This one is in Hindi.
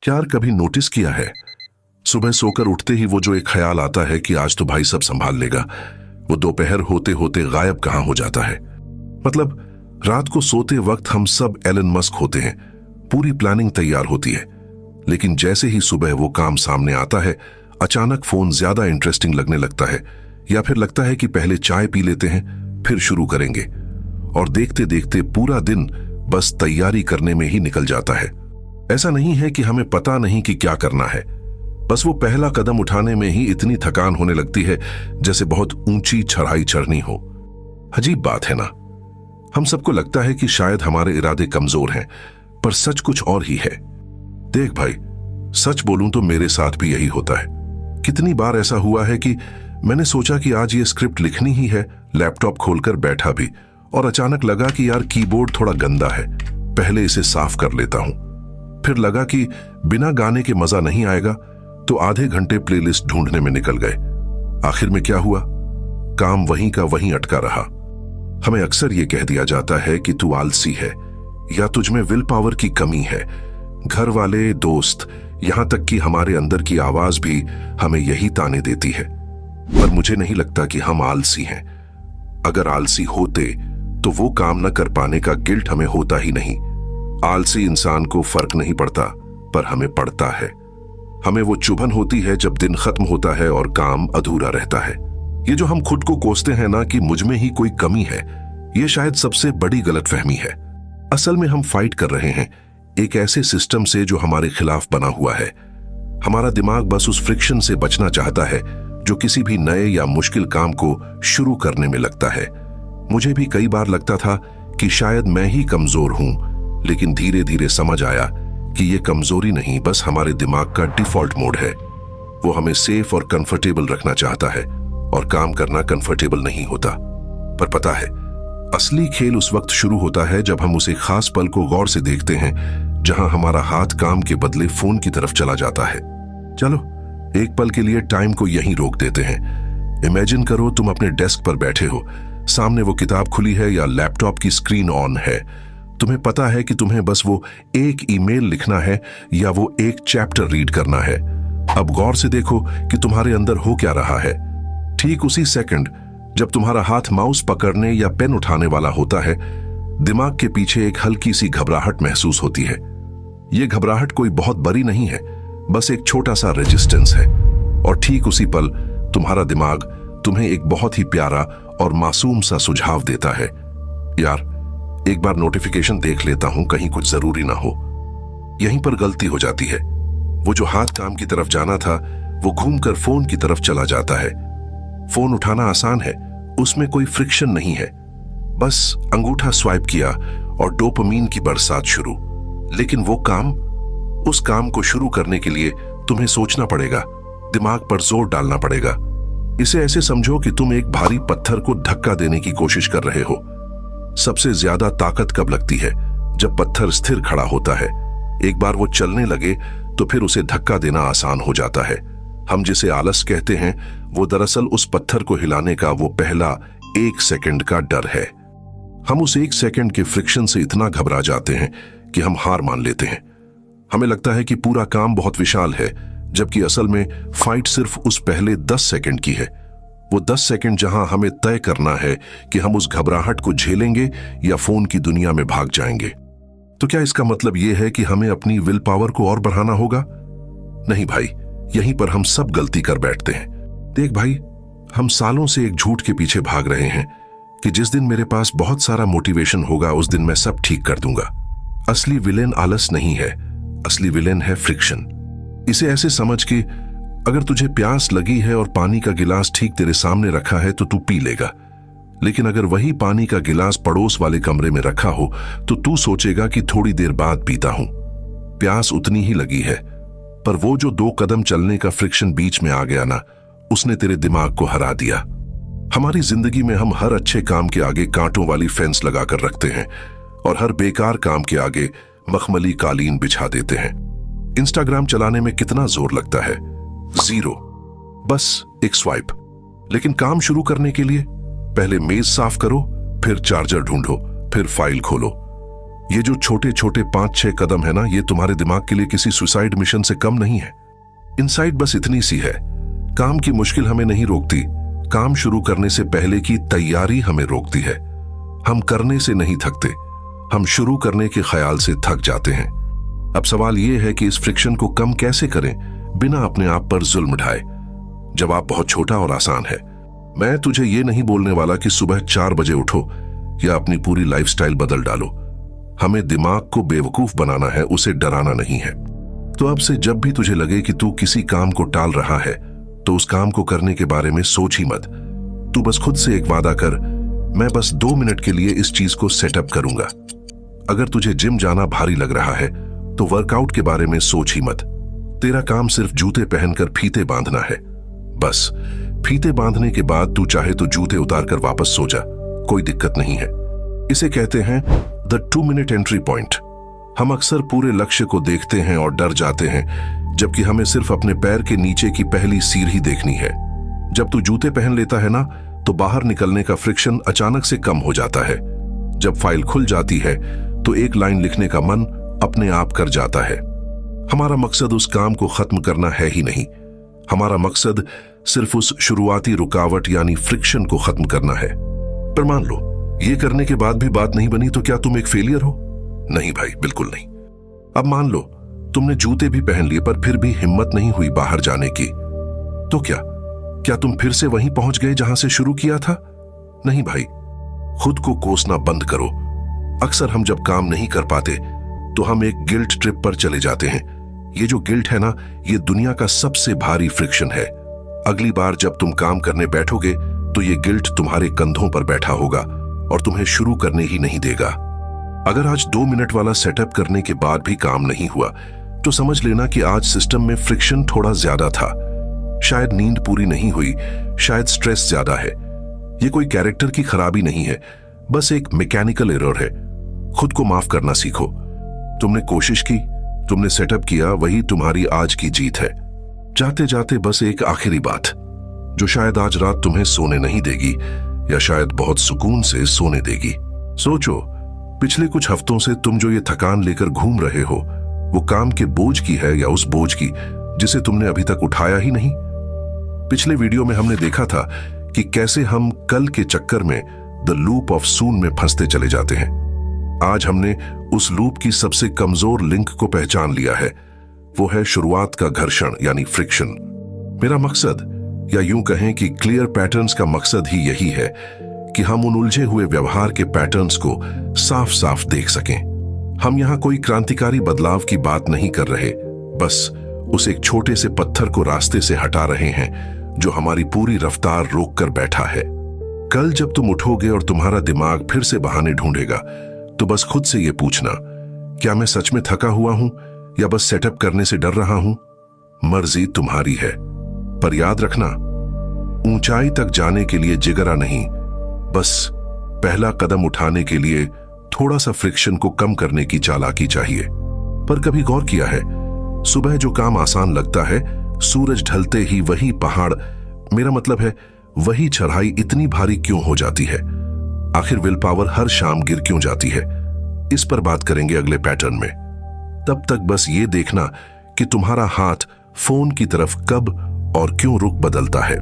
यार कभी नोटिस किया है, सुबह सोकर उठते ही वो जो एक ख्याल आता है कि आज तो भाई सब संभाल लेगा, वो दोपहर होते होते गायब कहां हो जाता है। मतलब रात को सोते वक्त हम सब एलन मस्क होते हैं, पूरी प्लानिंग तैयार होती है, लेकिन जैसे ही सुबह वो काम सामने आता है, अचानक फोन ज्यादा इंटरेस्टिंग लगने लगता है, या फिर लगता है कि पहले चाय पी लेते हैं फिर शुरू करेंगे, और देखते देखते पूरा दिन बस तैयारी करने में ही निकल जाता है। ऐसा नहीं है कि हमें पता नहीं कि क्या करना है, बस वो पहला कदम उठाने में ही इतनी थकान होने लगती है जैसे बहुत ऊंची चढ़ाई चढ़नी हो। अजीब बात है ना, हम सबको लगता है कि शायद हमारे इरादे कमजोर हैं, पर सच कुछ और ही है। देख भाई, सच बोलूं तो मेरे साथ भी यही होता है। कितनी बार ऐसा हुआ है कि मैंने सोचा कि आज ये स्क्रिप्ट लिखनी ही है, लैपटॉप खोलकर बैठा भी, और अचानक लगा कि यार कीबोर्ड थोड़ा गंदा है, पहले इसे साफ कर लेता हूं। फिर लगा कि बिना गाने के मजा नहीं आएगा, तो आधे घंटे प्लेलिस्ट ढूंढने में निकल गए। आखिर में क्या हुआ, काम वहीं का वहीं अटका रहा। हमें अक्सर यह कह दिया जाता है कि तू आलसी है या तुझमें विल पावर की कमी है। घर वाले, दोस्त, यहां तक कि हमारे अंदर की आवाज भी हमें यही ताने देती है। पर मुझे नहीं लगता कि हम आलसी हैं। अगर आलसी होते तो वो काम न कर पाने का गिल्ट हमें होता ही नहीं। आलसी इंसान को फर्क नहीं पड़ता, पर हमें पड़ता है। हमें वो चुभन होती है जब दिन खत्म होता है और काम अधूरा रहता है। ये जो हम खुद को कोसते हैं ना कि मुझ में ही कोई कमी है, ये शायद सबसे बड़ी गलतफहमी है। असल में हम फाइट कर रहे हैं एक ऐसे सिस्टम से जो हमारे खिलाफ बना हुआ है। हमारा दिमाग बस उस फ्रिक्शन से बचना चाहता है जो किसी भी नए या मुश्किल काम को शुरू करने में लगता है। मुझे भी कई बार लगता था कि शायद मैं ही कमजोर हूं, लेकिन धीरे धीरे समझ आया कि ये कमजोरी नहीं, बस हमारे दिमाग का डिफॉल्ट मोड है। वो हमें सेफ और कंफर्टेबल रखना चाहता है, और काम करना कंफर्टेबल नहीं होता। पर पता है, असली खेल उस वक्त शुरू होता है जब हम उसे खास पल को गौर से देखते हैं जहां हमारा हाथ काम के बदले फोन की तरफ चला जाता है। चलो एक पल के लिए टाइम को यहीं रोक देते हैं। इमेजिन करो तुम अपने डेस्क पर बैठे हो, सामने वो किताब खुली है या लैपटॉप की स्क्रीन ऑन है। तुम्हें पता है कि तुम्हें बस वो एक ईमेल लिखना है या वो एक चैप्टर रीड करना है। अब गौर से देखो कि तुम्हारे अंदर हो क्या रहा है। ठीक उसी सेकंड जब तुम्हारा हाथ माउस पकड़ने या पेन उठाने वाला होता है, दिमाग के पीछे एक हल्की सी घबराहट महसूस होती है। यह घबराहट कोई बहुत बड़ी नहीं है, बस एक छोटा सा रेजिस्टेंस है। और ठीक उसी पल तुम्हारा दिमाग तुम्हें एक बहुत ही प्यारा और मासूम सा सुझाव देता है, यार एक बार नोटिफिकेशन देख लेता हूं, कहीं कुछ जरूरी ना हो। यहीं पर गलती हो जाती है। वो जो हाथ काम की तरफ जाना था, वो घूमकर फोन की तरफ चला जाता है। फोन उठाना आसान है, उसमें कोई फ्रिक्शन नहीं है, बस अंगूठा स्वाइप किया और डोपामीन की बरसात शुरू। लेकिन वो काम, उस काम को शुरू करने के लिए तुम्हें सोचना पड़ेगा, दिमाग पर जोर डालना पड़ेगा। इसे ऐसे समझो कि तुम एक भारी पत्थर को धक्का देने की कोशिश कर रहे हो। सबसे ज्यादा ताकत कब लगती है? जब पत्थर स्थिर खड़ा होता है। एक बार वो चलने लगे तो फिर उसे धक्का देना आसान हो जाता है। हम जिसे आलस कहते हैं, वो दरअसल उस पत्थर को हिलाने का वो पहला 1 सेकंड का डर है। हम उस 1 सेकंड के फ्रिक्शन से इतना घबरा जाते हैं कि हम हार मान लेते हैं। हमें लगता है कि पूरा काम बहुत विशाल है, जबकि असल में फाइट सिर्फ उस पहले 10 सेकंड की है। वो 10 सेकंड जहां हमें तय करना है कि हम उस घबराहट को झेलेंगे या फोन की दुनिया में भाग जाएंगे। तो क्या इसका मतलब यह है कि हमें अपनी विल पावर को और बढ़ाना होगा? नहीं भाई, यहीं पर हम सब गलती कर बैठते हैं। देख भाई, हम सालों से एक झूठ के पीछे भाग रहे हैं कि जिस दिन मेरे पास बहुत सारा मोटिवेशन होगा, उस दिन मैं सब ठीक कर दूंगा। असली विलेन आलस नहीं है, असली विलेन है फ्रिक्शन। इसे ऐसे समझ कि अगर तुझे प्यास लगी है और पानी का गिलास ठीक तेरे सामने रखा है तो तू पी लेगा, लेकिन अगर वही पानी का गिलास पड़ोस वाले कमरे में रखा हो तो तू सोचेगा कि थोड़ी देर बाद पीता हूं। प्यास उतनी ही लगी है, पर वो जो 2 कदम चलने का फ्रिक्शन बीच में आ गया ना, उसने तेरे दिमाग को हरा दिया। हमारी जिंदगी में हम हर अच्छे काम के आगे कांटों वाली फेंस लगाकर रखते हैं और हर बेकार काम के आगे मखमली कालीन बिछा देते हैं। इंस्टाग्राम चलाने में कितना जोर लगता है? 0, बस एक स्वाइप। लेकिन काम शुरू करने के लिए पहले मेज साफ करो, फिर चार्जर ढूंढो, फिर फाइल खोलो। ये जो छोटे छोटे 5-6 कदम है ना, ये तुम्हारे दिमाग के लिए किसी सुसाइड मिशन से कम नहीं है। इनसाइट बस इतनी सी है, काम की मुश्किल हमें नहीं रोकती, काम शुरू करने से पहले की तैयारी हमें रोकती है। हम करने से नहीं थकते, हम शुरू करने के ख्याल से थक जाते हैं। अब सवाल यह है कि इस फ्रिक्शन को कम कैसे करें बिना अपने आप पर जुल्म ढाए। जवाब बहुत छोटा और आसान है। मैं तुझे ये नहीं बोलने वाला कि सुबह 4 बजे उठो या अपनी पूरी लाइफस्टाइल बदल डालो। हमें दिमाग को बेवकूफ बनाना है, उसे डराना नहीं है। तो अब से जब भी तुझे लगे कि तू किसी काम को टाल रहा है, तो उस काम को करने के बारे में सोच ही मत। तू बस खुद से एक वादा कर, मैं बस 2 मिनट के लिए इस चीज को सेटअप करूंगा। अगर तुझे जिम जाना भारी लग रहा है तो वर्कआउट के बारे में सोच ही मत। तेरा काम सिर्फ जूते पहनकर फीते बांधना है। बस फीते बांधने के बाद तू चाहे तो जूते उतार कर वापस सो जा, कोई दिक्कत नहीं है। इसे कहते हैं द 2 मिनट एंट्री पॉइंट। हम अक्सर पूरे लक्ष्य को देखते हैं और डर जाते हैं, जबकि हमें सिर्फ अपने पैर के नीचे की पहली सीढ़ी देखनी है। जब तू जूते पहन लेता है ना, तो बाहर निकलने का फ्रिक्शन अचानक से कम हो जाता है। जब फाइल खुल जाती है तो एक लाइन लिखने का मन अपने आप कर जाता है। हमारा मकसद उस काम को खत्म करना है ही नहीं, हमारा मकसद सिर्फ उस शुरुआती रुकावट यानी फ्रिक्शन को खत्म करना है। पर मान लो ये करने के बाद भी बात नहीं बनी, तो क्या तुम एक फेलियर हो? नहीं भाई, बिल्कुल नहीं। अब मान लो तुमने जूते भी पहन लिए पर फिर भी हिम्मत नहीं हुई बाहर जाने की, तो क्या तुम फिर से वहीं पहुंच गए जहां से शुरू किया था? नहीं भाई, खुद को कोसना बंद करो। अक्सर हम जब काम नहीं कर पाते तो हम एक गिल्ट ट्रिप पर चले जाते हैं। ये जो गिल्ट है ना, ये दुनिया का सबसे भारी फ्रिक्शन है। अगली बार जब तुम काम करने बैठोगे तो ये गिल्ट तुम्हारे कंधों पर बैठा होगा और तुम्हें शुरू करने ही नहीं देगा। अगर आज 2 मिनट वाला सेटअप करने के बाद भी काम नहीं हुआ, तो समझ लेना कि आज सिस्टम में फ्रिक्शन थोड़ा ज्यादा था। शायद नींद पूरी नहीं हुई, शायद स्ट्रेस ज्यादा है। ये कोई कैरेक्टर की खराबी नहीं है, बस एक मैकेनिकल एरर है। खुद को माफ करना सीखो। तुमने कोशिश की, तुमने सेटअप किया, वही तुम्हारी आज की जीत है। जाते जाते बस एक आखिरी बात, जो शायद आज रात तुम्हें सोने नहीं देगी या शायद बहुत सुकून से सोने देगी। सोचो, पिछले कुछ हफ्तों से तुम जो ये थकान लेकर घूम रहे हो, वो काम के बोझ की है या उस बोझ की जिसे तुमने अभी तक उठाया ही नहीं? पिछले वीडियो में हमने देखा था कि कैसे हम कल के चक्कर में द लूप ऑफ सून में फंसते चले जाते हैं। आज हमने उस लूप की सबसे कमजोर लिंक को पहचान लिया है। वो है शुरुआत का घर्षण यानी फ्रिक्शन। मेरा मकसद, या यूं कहें कि क्लियर पैटर्न्स का मकसद ही यही है कि हम उन उलझे हुए व्यवहार के पैटर्न्स को साफ साफ देख सकें। हम यहां कोई क्रांतिकारी बदलाव की बात नहीं कर रहे, बस उस एक छोटे से पत्थर को रास्ते से हटा रहे हैं जो हमारी पूरी रफ्तार रोक कर बैठा है। कल जब तुम उठोगे और तुम्हारा दिमाग फिर से बहाने ढूंढेगा, तो बस खुद से यह पूछना, क्या मैं सच में थका हुआ हूं या बस सेटअप करने से डर रहा हूं? मर्जी तुम्हारी है, पर याद रखना, ऊंचाई तक जाने के लिए जिगरा नहीं, बस पहला कदम उठाने के लिए थोड़ा सा फ्रिक्शन को कम करने की चालाकी चाहिए। पर कभी गौर किया है, सुबह जो काम आसान लगता है, सूरज ढलते ही वही पहाड़, मेरा मतलब है वही चढ़ाई इतनी भारी क्यों हो जाती है? आखिर विल पावर हर शाम गिर क्यों जाती है? इस पर बात करेंगे अगले पैटर्न में। तब तक बस ये देखना कि तुम्हारा हाथ फोन की तरफ कब और क्यों रुख बदलता है।